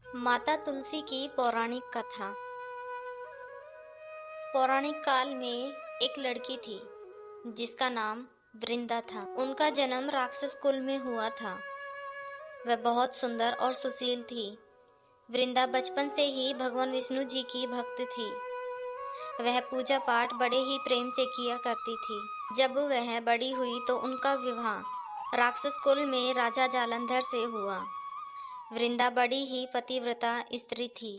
माता तुलसी की पौराणिक कथा। पौराणिक काल में एक लड़की थी जिसका नाम वृंदा था। उनका जन्म राक्षस कुल में हुआ था। वह बहुत सुंदर और सुशील थी। वृंदा बचपन से ही भगवान विष्णु जी की भक्त थी। वह पूजा पाठ बड़े ही प्रेम से किया करती थी। जब वह बड़ी हुई तो उनका विवाह राक्षस कुल में राजा जालंधर से हुआ। वृंदा बड़ी ही पतिव्रता स्त्री थी।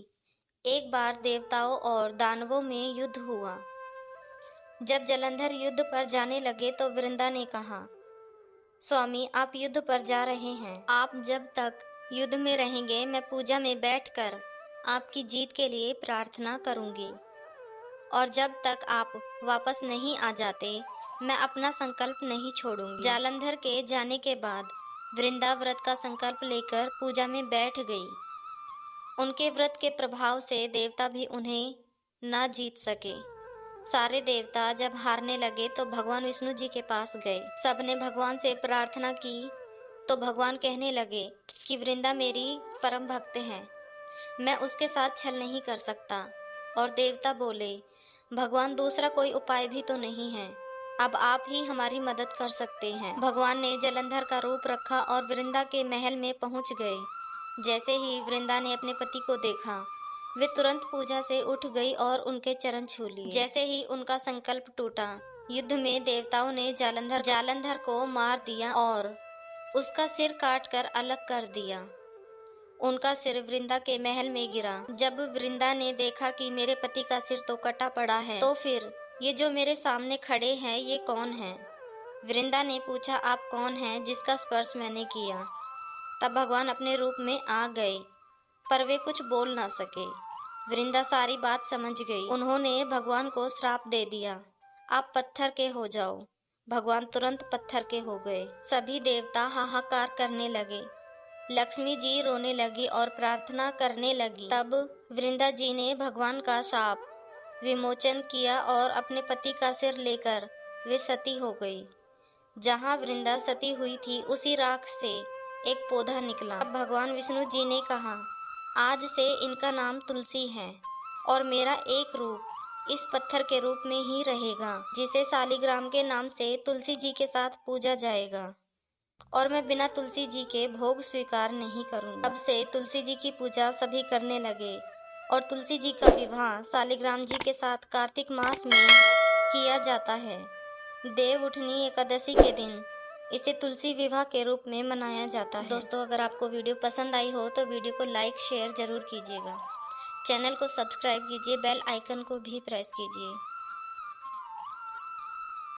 एक बार देवताओं और दानवों में युद्ध हुआ। जब जालंधर युद्ध पर जाने लगे तो वृंदा ने कहा, स्वामी आप युद्ध पर जा रहे हैं, आप जब तक युद्ध में रहेंगे मैं पूजा में बैठकर आपकी जीत के लिए प्रार्थना करूंगी, और जब तक आप वापस नहीं आ जाते मैं अपना संकल्प नहीं छोड़ूंगी। जालंधर के जाने के बाद वृंदा व्रत का संकल्प लेकर पूजा में बैठ गई। उनके व्रत के प्रभाव से देवता भी उन्हें न जीत सके। सारे देवता जब हारने लगे तो भगवान विष्णु जी के पास गए। सबने भगवान से प्रार्थना की तो भगवान कहने लगे कि वृंदा मेरी परम भक्त है, मैं उसके साथ छल नहीं कर सकता। और देवता बोले, भगवान दूसरा कोई उपाय भी तो नहीं है, अब आप ही हमारी मदद कर सकते हैं। भगवान ने जालंधर का रूप रखा और वृंदा के महल में पहुंच गए। जैसे ही वृंदा ने अपने पति को देखा वे तुरंत पूजा से उठ गई और उनके चरण छू लिए। जैसे ही उनका संकल्प टूटा, युद्ध में देवताओं ने जालंधर को मार दिया और उसका सिर काट कर अलग कर दिया। उनका सिर वृंदा के महल में गिरा। जब वृंदा ने देखा कि मेरे पति का सिर तो कटा पड़ा है, तो फिर ये जो मेरे सामने खड़े हैं ये कौन है? वृंदा ने पूछा, आप कौन हैं जिसका स्पर्श मैंने किया? तब भगवान अपने रूप में आ गए, पर वे कुछ बोल ना सके। वृंदा सारी बात समझ गई। उन्होंने भगवान को श्राप दे दिया, आप पत्थर के हो जाओ। भगवान तुरंत पत्थर के हो गए। सभी देवता हाहाकार करने लगे। लक्ष्मी जी रोने लगी और प्रार्थना करने लगी। तब वृंदा जी ने भगवान का शाप विमोचन किया और अपने पति का सिर लेकर वे सती हो गई। जहाँ वृंदा सती हुई थी उसी राख से एक पौधा निकला। अब भगवान विष्णु जी ने कहा, आज से इनका नाम तुलसी है और मेरा एक रूप इस पत्थर के रूप में ही रहेगा, जिसे शालिग्राम के नाम से तुलसी जी के साथ पूजा जाएगा, और मैं बिना तुलसी जी के भोग स्वीकार नहीं करूंगा। अब से तुलसी जी की पूजा सभी करने लगे और तुलसी जी का विवाह शालिग्राम जी के साथ कार्तिक मास में किया जाता है। देव उठनी एकादशी के दिन इसे तुलसी विवाह के रूप में मनाया जाता है। दोस्तों, अगर आपको वीडियो पसंद आई हो तो वीडियो को लाइक शेयर जरूर कीजिएगा। चैनल को सब्सक्राइब कीजिए, बेल आइकन को भी प्रेस कीजिए।